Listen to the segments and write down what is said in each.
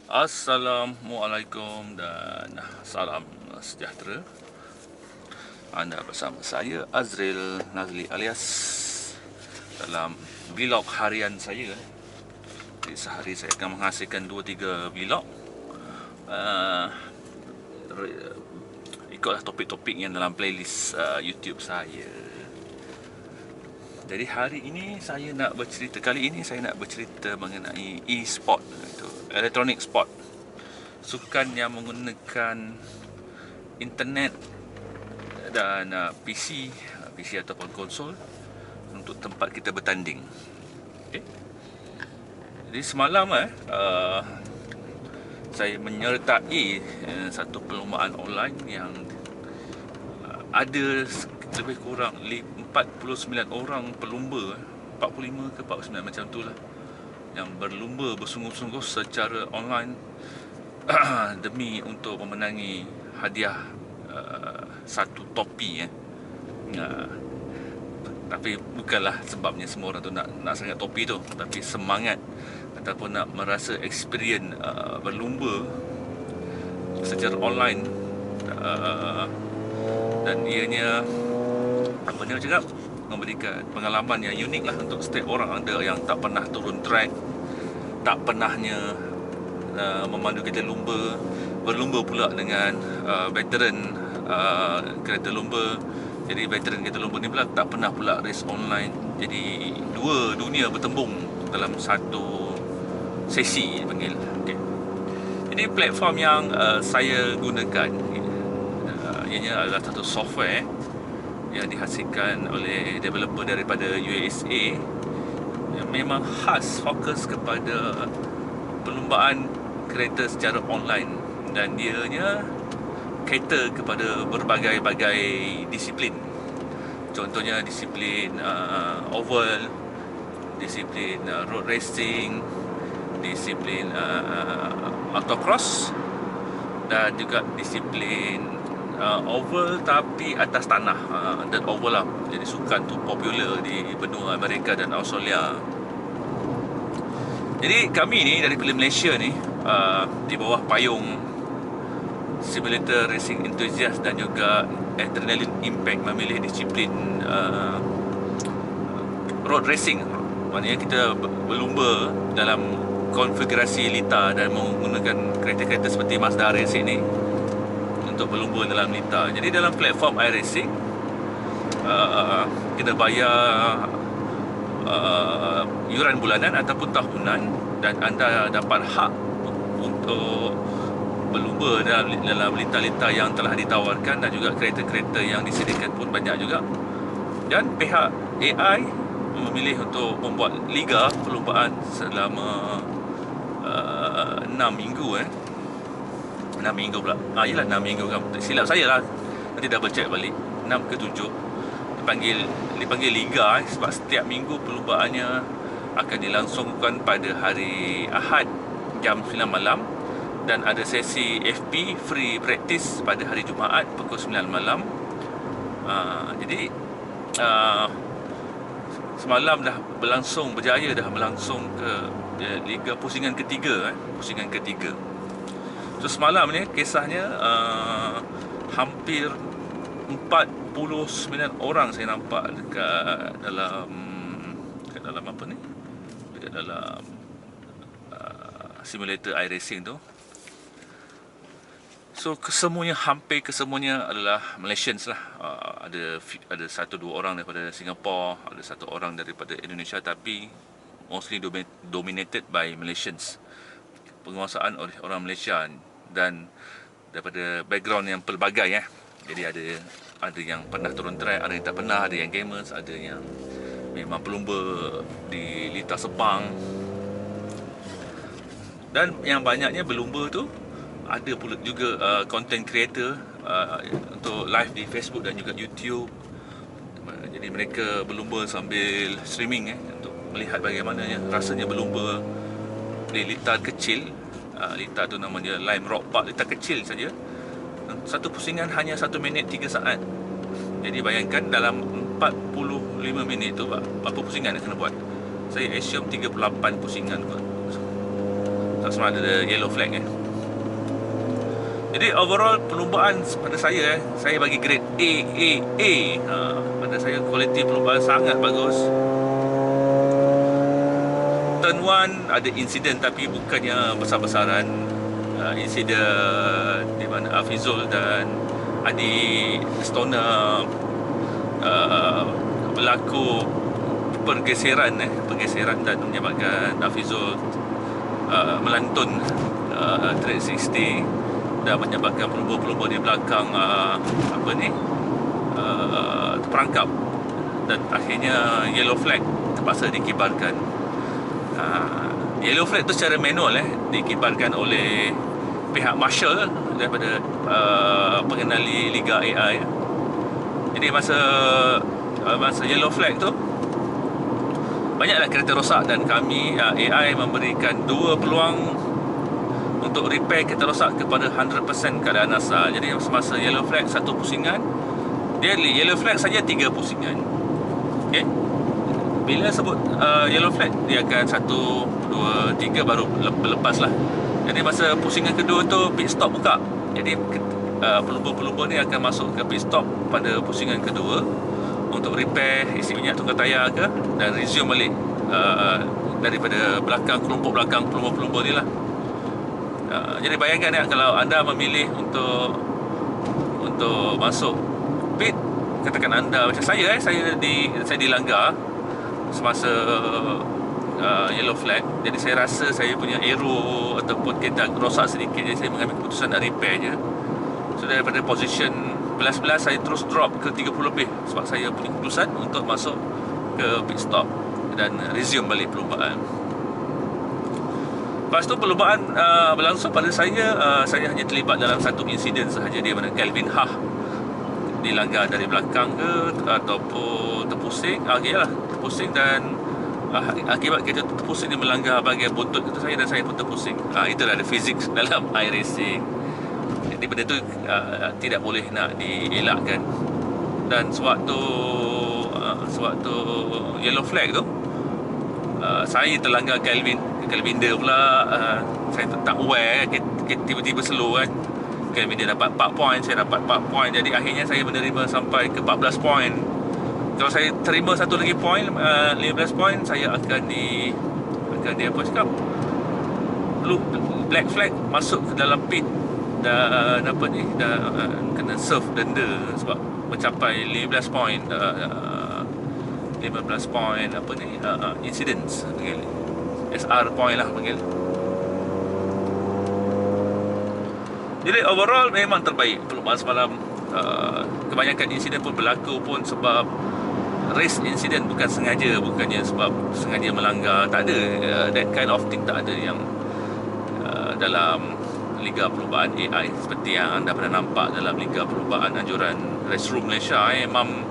Assalamualaikum dan salam sejahtera. Anda bersama saya Azril Nazli alias dalam vlog harian saya. Jadi sehari saya akan menghasilkan 2-3 vlog. uh, Ikutlah topik-topik yang dalam playlist YouTube saya. Jadi hari ini saya nak bercerita, kali ini saya nak bercerita mengenai e-sport, itu electronic sport, sukan yang menggunakan internet dan PC ataupun konsol untuk tempat kita bertanding. Okay. Jadi semalam saya menyertai satu perlombaan online yang ada lebih kurang 49 orang pelumba, 45 ke 49 macam tu lah, yang berlumba bersungguh-sungguh secara online demi untuk memenangi hadiah satu topi. Tapi bukanlah sebabnya semua orang tu nak sangat topi tu, tapi semangat ataupun nak merasa experience berlumba secara online. Dan ianya apa ni nak cakap, memberikan pengalaman yang unik lah untuk setiap orang. Ada yang tak pernah turun track, tak pernahnya memandu kereta lumba, berlumba pula dengan veteran kereta lumba. Jadi veteran kereta lumba ni pula tak pernah pula race online. Jadi dua dunia bertembung dalam satu sesi dipanggil. Okay. Jadi platform yang saya gunakan ianya adalah satu software yang dihasilkan oleh developer daripada USA, yang memang khas fokus kepada perlumbaan kereta secara online, dan dianya cater kepada berbagai-bagai disiplin. Contohnya disiplin oval, disiplin road racing, disiplin autocross, dan juga disiplin oval tapi atas tanah, dan oval lah. Jadi sukan tu popular di benua Amerika dan Australia. Jadi kami ni dari Malaysia ni di bawah payung Simulator Racing Enthusiast dan juga Adrenaline Impact memilih disiplin road racing. Maknanya kita berlumba dalam konfigurasi lita dan menggunakan kereta-kereta seperti Mazda RX ini untuk berlumba dalam lita. Jadi dalam platform iRacing kita bayar yuran bulanan ataupun tahunan, dan anda dapat hak untuk berlumba dalam lita-lita yang telah ditawarkan, dan juga kereta-kereta yang disediakan pun banyak juga. Dan pihak AI memilih untuk membuat liga perlumbaan selama 6 minggu 6 minggu pula. Yelah 6 minggu kan. Silap saya lah. Nanti double check balik. 6 ke 7. Dipanggil liga sebab setiap minggu perlumbaannya akan dilangsungkan pada hari Ahad jam 9 malam, dan ada sesi FP free practice pada hari Jumaat pukul 9 malam. Jadi semalam dah berjaya dah berlangsung ke liga pusingan ketiga. So semalam ni kisahnya hampir 49 orang saya nampak dekat dalam apa ni, dekat dalam simulator iRacing tu. So hampir kesemuanya adalah Malaysians lah. Ada 1-2 orang daripada Singapore, ada 1 orang daripada Indonesia, tapi mostly dominated by Malaysians. Penguasaan oleh orang Malaysia dan daripada background yang pelbagai. Jadi ada yang pernah turun track, ada yang tak pernah, ada yang gamers, ada yang memang pelumba di lita Sepang. Dan yang banyaknya berlumba tu ada pula juga content creator untuk live di Facebook dan juga YouTube. Jadi mereka berlumba sambil streaming untuk melihat bagaimana rasanya berlumba di lita kecil. Lita tu namanya Lime Rock Park, lita kecil saja. Satu pusingan hanya 1 minit 3 saat. Jadi bayangkan dalam 45 minit tu berapa pusingan yang kena buat. Saya assume 38 pusingan kot. tak semua ada yellow flag Jadi overall perlumbaan pada saya saya bagi grade A. Pada saya kualiti perlumbaan sangat bagus. Turn 1 ada insiden tapi bukannya besar-besaran. Insiden di mana Hafizul dan Adi Stoner berlaku pergeseran dan menyebabkan Hafizul melantun 360 dan menyebabkan pelumba-pelumba di belakang terperangkap dan akhirnya yellow flag terpaksa dikibarkan. Yellow flag tu secara manual dikibarkan oleh pihak marshal daripada pengendali Liga AI. Jadi masa yellow flag tu banyaklah kereta rosak dan kami AI memberikan 2 peluang untuk repair kereta rosak kepada 100% keadaan asal. Jadi semasa yellow flag 1 pusingan, dia yellow flag saja 3 pusingan. Okey. Bila sebut yellow flag, dia akan 1, 2, 3 baru lepas lah. Jadi masa pusingan kedua tu pit stop buka. Jadi pelumba-pelumba ni akan masuk ke pit stop pada pusingan kedua untuk repair isi minyak tunggal tayar ke dan resume balik daripada belakang, kelompok belakang pelumba-pelumba ni lah. Jadi bayangkan kalau anda memilih untuk masuk pit, katakan anda macam saya dilanggar semasa yellow flag. Jadi saya rasa saya punya aero ataupun kereta rosak sedikit, jadi saya mengambil keputusan nak repair je. So daripada position 11 saya terus drop ke 30 lebih sebab saya punya keputusan untuk masuk ke pit stop dan resume balik perlumbaan. Lepas tu perlumbaan berlangsung pada saya hanya terlibat dalam satu insiden sahaja, di mana Kelvin Hah dilanggar dari belakang ke ataupun terpusing. Yalah, terpusing dan akibat kereta terpusing dia melanggar bahagian buntut kereta saya dan saya pun terpusing. Itulah ada fizik dalam iRacing. Jadi benda tu tidak boleh nak dielakkan. Dan sewaktu yellow flag tu saya terlanggar Kelvin dia pula. Saya tak aware, tiba-tiba slow kan. Kelvin dia dapat 4 point, saya dapat 4 point. Jadi akhirnya saya menerima sampai ke 14 point. Kalau saya terima satu lagi point, 15 point, saya akan di apa cakap, black flag, masuk ke dalam pit dan kena serve denda sebab mencapai 15 point 15 point incidents panggil SR point lah panggil. Jadi overall memang terbaik perlumbaan semalam. Kebanyakan insiden pun berlaku pun sebab race incident, bukan sengaja, bukannya sebab sengaja melanggar. Tak ada that kind of thing, tak ada yang dalam Liga Perlumbaan AI seperti yang anda pernah nampak dalam Liga Perlumbaan Anjuran Restroom Malaysia. MAM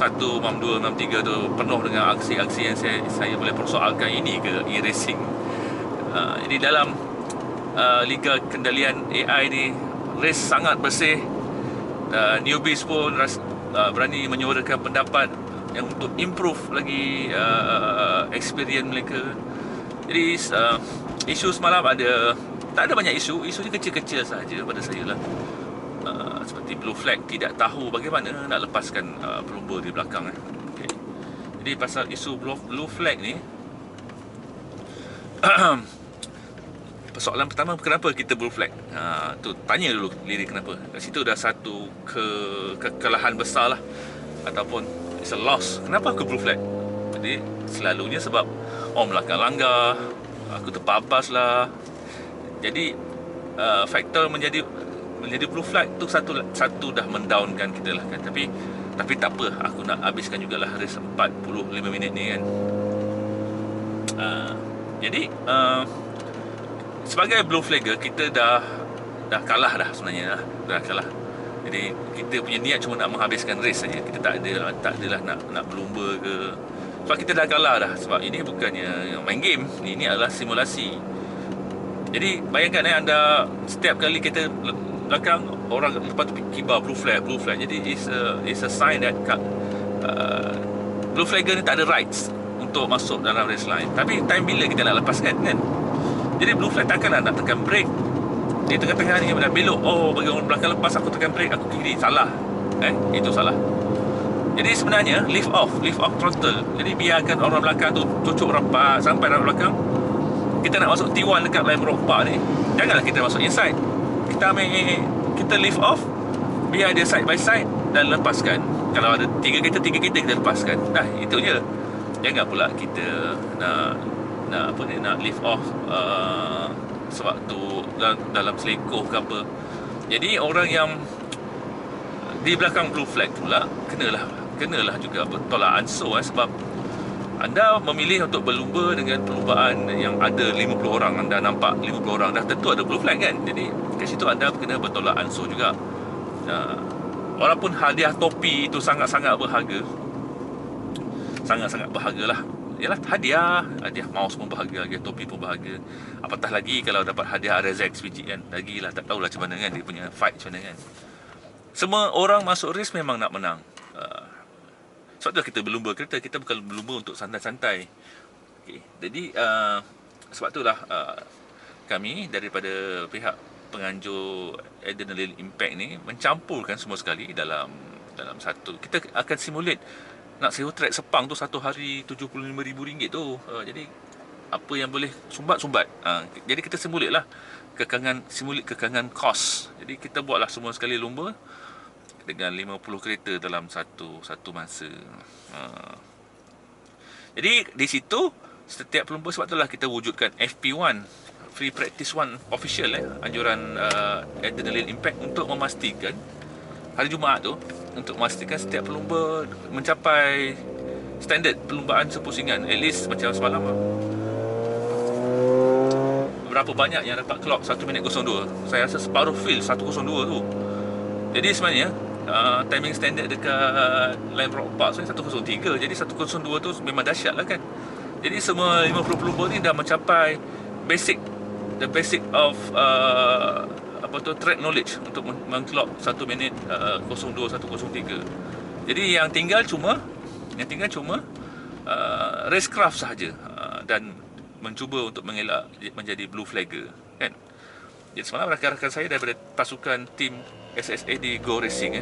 1, MAM 2, MAM 3 tu penuh dengan aksi-aksi yang saya boleh persoalkan ini ke e-racing. Jadi dalam Liga Kendalian AI ni, race sangat bersih. Newbies pun berani menyuarakan pendapat yang untuk improve lagi experience mereka. Jadi isu semalam tak ada banyak isu dia kecil-kecil sahaja pada saya lah. Seperti blue flag, tidak tahu bagaimana nak lepaskan pelumba di belakang. Okay. Jadi pasal isu blue flag ni, persoalan pertama, kenapa kita blue flag? Tu tanya dulu diri kenapa. Kat situ dah satu kekalahan besar lah, ataupun it's a loss. Kenapa aku blue flag? Jadi selalunya sebab orang belakang langgar, aku terbabas lah. Jadi faktor menjadi blue flag tu satu dah mendownkan kita lah kan. Tapi tak apa, aku nak habiskan jugalah race 45 minit ni kan. Jadi sebagai blue flagger, kita dah kalah dah sebenarnya, dah kalah. Jadi kita punya niat cuma nak menghabiskan race saja. Kita tak adalah nak berlumba ke. Sebab kita dah kalah dah. Sebab ini bukannya main game, ini adalah simulasi. Jadi bayangkan anda setiap kali kita belakang orang lepas tu kibar blue flag. Jadi it's a sign that blue flagger ni tak ada rights untuk masuk dalam race line. Tapi time bila kita nak lepaskan kan? Jadi blue flag takkanlah nak tekan brake. Dia tengah-tengah ni dah belok, bagi orang belakang lepas, aku tekan brake, aku kiri. Salah. Itu salah. Jadi sebenarnya lift off throttle. Jadi biarkan orang belakang tu cucuk rapat sampai dalam belakang. Kita nak masuk T1 dekat line berapa ni, janganlah kita masuk inside. Kita lift off, biar dia side by side dan lepaskan. Kalau ada tiga kereta kita lepaskan. Dah, itu je. Jangan pula kita nak lift off sewaktu dalam selingkuh ke apa. Jadi orang yang di belakang blue flag pula kenalah juga bertolak ansur, sebab anda memilih untuk berlumba dengan perlumbaan yang ada 50 orang. Anda nampak 50 orang, dah tentu ada blue flag kan. Jadi kat situ anda kena bertolak ansur juga. Walaupun hadiah topi itu sangat-sangat berharga, sangat-sangat berharga lah. Yalah, hadiah mouse pun berharga, hadiah topi pun berharga. Apatah lagi kalau dapat hadiah RSX biji kan, lagilah tak tahulah macam mana kan dia punya fight macam mana kan. Semua orang masuk race memang nak menang. Sebab tu kita berlumba kereta, kita bukan berlumba untuk santai-santai. Jadi sebab itulah kami daripada pihak penganjur Adrenaline Impact ni mencampurkan semua sekali dalam satu. Kita akan simulate nak sewa track Sepang tu satu hari RM75,000 tu. Jadi apa yang boleh sumbat. Jadi kita simulate lah kekangan kos. Jadi kita buatlah semua sekali lumba dengan 50 kereta dalam satu masa. Jadi di situ setiap pelumba, sebab itulah kita wujudkan FP1, Free Practice 1 official anjuran Adrenaline Impact, untuk memastikan hari Jumaat tu, untuk memastikan setiap pelumba mencapai standard perlumbaan sepusingan. At least macam semalam berapa banyak yang dapat clock 1 minit 02. Saya rasa separuh field 102 tu. Jadi sebenarnya timing standard dekat line Rock Park 103. Jadi 102 tu memang dahsyat lah kan. Jadi semua 50 pelumba ni dah mencapai the basic of track knowledge untuk mengclock 1 minit 02.103. Jadi yang tinggal cuma racecraft sahaja, dan mencuba untuk mengelak menjadi blue flagger kan. Jadi semalam rakan-rakan saya daripada pasukan tim SSAD Go Racing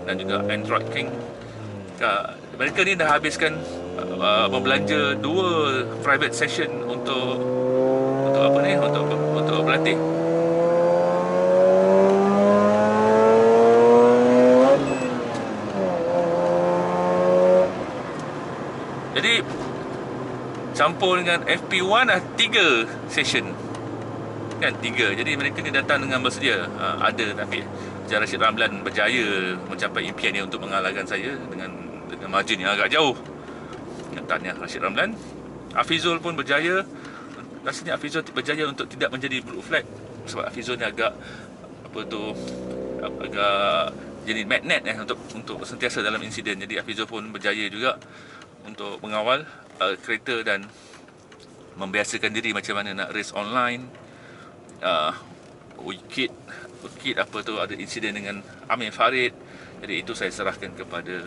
dan juga Android King, mereka ni dah habiskan membelanja 2 private session untuk berlatih. Jadi campur dengan FP1 dah 3 session kan, 3. Jadi mereka ni datang dengan bersedia. Ada tapi Encik Rashid Ramlan berjaya mencapai impiannya untuk mengalahkan saya dengan margin yang agak jauh. Tahniah Rashid Ramlan. Hafizul pun berjaya. Rasanya Hafizul berjaya untuk tidak menjadi blue flag, sebab Hafizul ni agak jadi magnet untuk sentiasa dalam insiden. Jadi Hafizul pun berjaya juga untuk mengawal kereta dan membiasakan diri macam mana nak race online. Wikit ada insiden dengan Amir Farid. Jadi itu saya serahkan kepada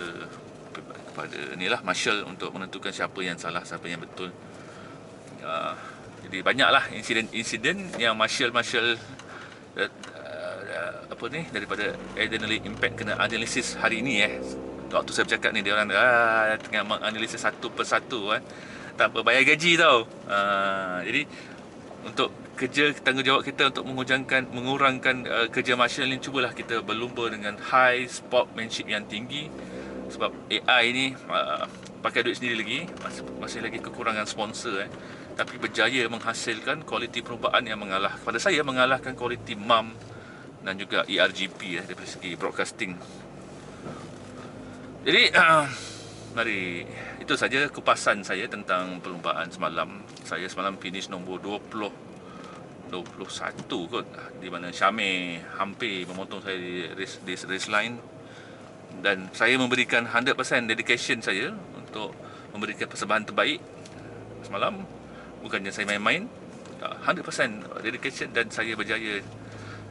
inilah Marshal untuk menentukan siapa yang salah, siapa yang betul. Jadi banyaklah insiden yang Marshal daripada Adrenaline Impact kena analisis hari ini. Waktu saya bercakap ni, dia orang tengah menganalisis satu persatu tak apa, bayar gaji tau. Jadi untuk kerja tanggungjawab kita untuk mengurangkan kerja Marshal ni, cubalah kita berlumba dengan high sportsmanship yang tinggi. Sebab AI ni pakai duit sendiri lagi, masih lagi kekurangan sponsor tapi berjaya menghasilkan kualiti perlumbaan yang mengalahkan kualiti MAM dan juga ERGP dari segi broadcasting. Jadi mari, itu saja kupasan saya tentang perlumbaan semalam. Saya semalam finish nombor 21 kot, di mana Syamir hampir memotong saya di race line. Dan saya memberikan 100% dedication saya untuk memberikan persembahan terbaik semalam. Bukannya saya main-main, 100% dedication, dan saya berjaya.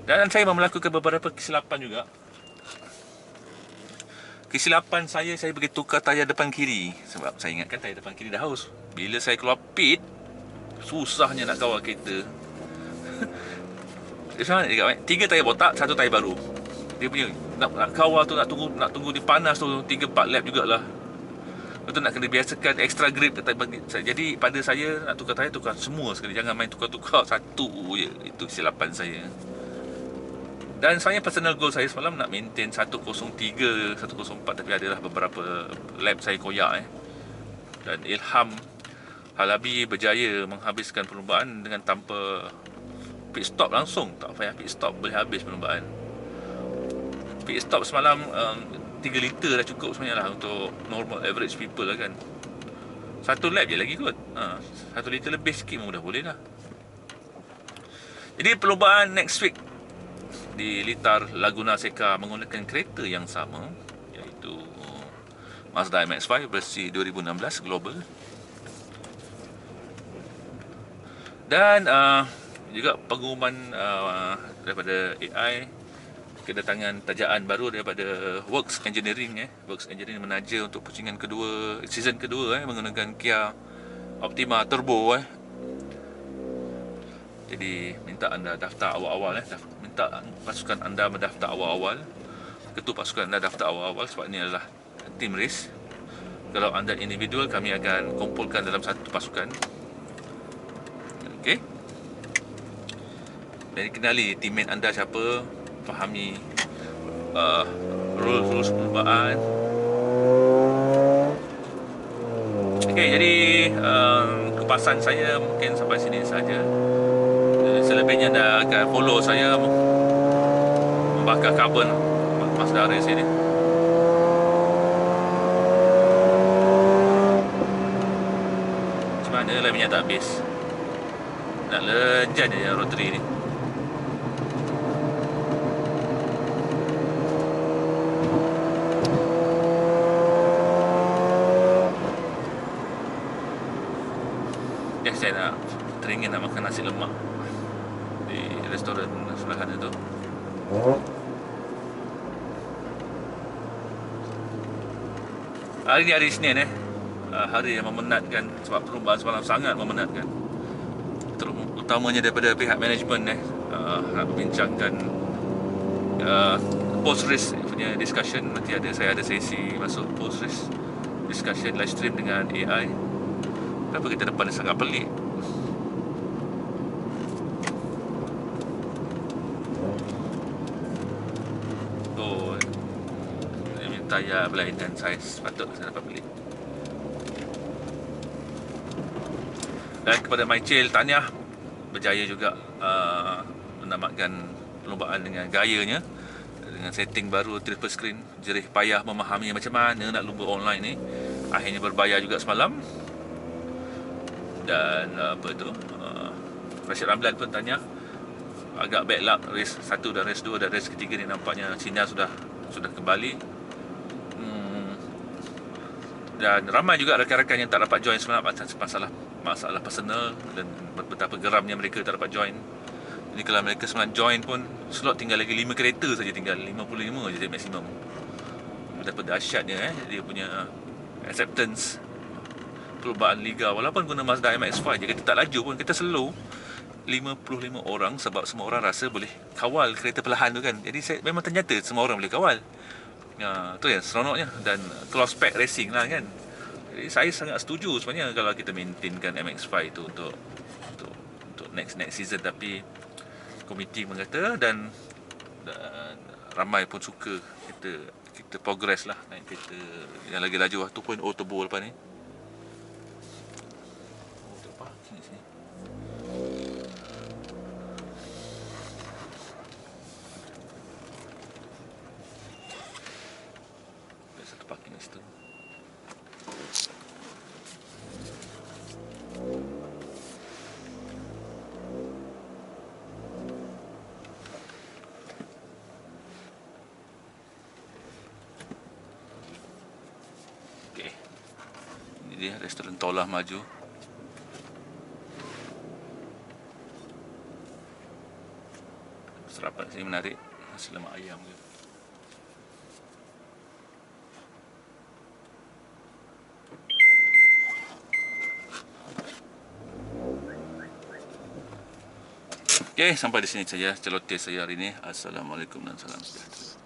Dan saya melakukan beberapa kesilapan juga. Kesilapan saya bagi tukar tayar depan kiri. Sebab saya ingatkan tayar depan kiri dah haus. Bila saya keluar pit, susahnya nak kawal kereta. Dia cakap, 3 tayar botak, 1 tayar baru. Dia punya nak kawal tu, nak tunggu dia panas tu 3-4 lap jugalah. Lepas tu nak kena biasakan extra grip. Jadi pada saya nak tukar tayar, tukar semua sekali. Jangan main tukar-tukar satu je. Itu kesilapan saya. Dan sebenarnya personal goal saya semalam nak maintain 103, 104. Tapi adalah beberapa lap saya koyak Dan Ilham Halabi berjaya menghabiskan perlumbaan dengan tanpa pit stop langsung. Tak payah pit stop, boleh habis perlumbaan. Pit stop semalam 3 liter dah cukup sebenarnya lah untuk normal average people lah kan. 1 lap je lagi kot. 1 liter lebih sikit pun dah boleh lah. Jadi perlombaan next week di Litar Laguna Seca menggunakan kereta yang sama, iaitu Mazda MX-5 versi 2016 Global. Dan juga pengumuman daripada AI, kedatangan tajaan baru daripada Works Engineering. Works Engineering menaja untuk pusingan kedua, season kedua menggunakan Kia Optima Turbo. Jadi minta anda daftar awal-awal. Minta pasukan anda mendaftar awal-awal. Ketua pasukan anda daftar awal-awal sebab ini adalah team race. Kalau anda individual, kami akan kumpulkan dalam satu pasukan. Okey. Dan kenali teammate anda siapa, fahami rules perlombaan. Okey, jadi kupasan saya mungkin sampai sini saja. Selebihnya anda akan follow saya membakar karbon Mazda race ini. Macam mana lah minyak tak habis. Nak lejan je yang rotary ni. Saya nak teringin nak makan nasi lemak di restoran sebelahan itu. Hari ni hari Isnin hari yang memenatkan sebab perlombaan semalam sangat memenatkan. Terutamanya daripada pihak management nak membincangkan post race punya discussion. Nanti saya ada sesi masuk post race discussion live stream dengan AI. Kenapa kita depan dia sangat pelik? Oh, dia minta tayar berlainan saiz. Patut saya dapat beli. Dan kepada Maicil, tahniah. Berjaya juga menamatkan perlombaan dengan gayanya, dengan setting baru triple screen. Jerih payah memahami macam mana nak lumba online ni. Akhirnya berbayar juga semalam. Dan Rashid Ramlan pun tanya, agak bad luck race 1 dan race 2 dan race ketiga ni nampaknya sinyal sudah kembali. Dan ramai juga rakan-rakan yang tak dapat join semalam atas masalah personal dan betapa geramnya mereka tak dapat join. Jadi kalau mereka semalam join pun, slot tinggal lagi 5 kereta saja, tinggal 55 je maksimum. Betapa dahsyatnya dia punya acceptance perlombaan liga. Walaupun guna Mazda MX-5 je, kita tak laju pun, kita slow 55 orang sebab semua orang rasa boleh kawal kereta perlahan tu kan. Jadi memang ternyata semua orang boleh kawal. Tu yang seronoknya. Dan close pack racing lah kan. Jadi saya sangat setuju sebenarnya kalau kita maintainkan MX-5 tu untuk next season. Tapi komiti mengata dan ramai pun suka kita progress lah naik kereta yang lagi laju 2.0 turbo lepas ni. Satu parking situ. Okey. Ini dia restoran Tolah Maju. Serapan sini menarik, nasi lemak ayam ke. Okey, sampai di sini saja celoteh saya hari ini. Assalamualaikum dan salam sejahtera.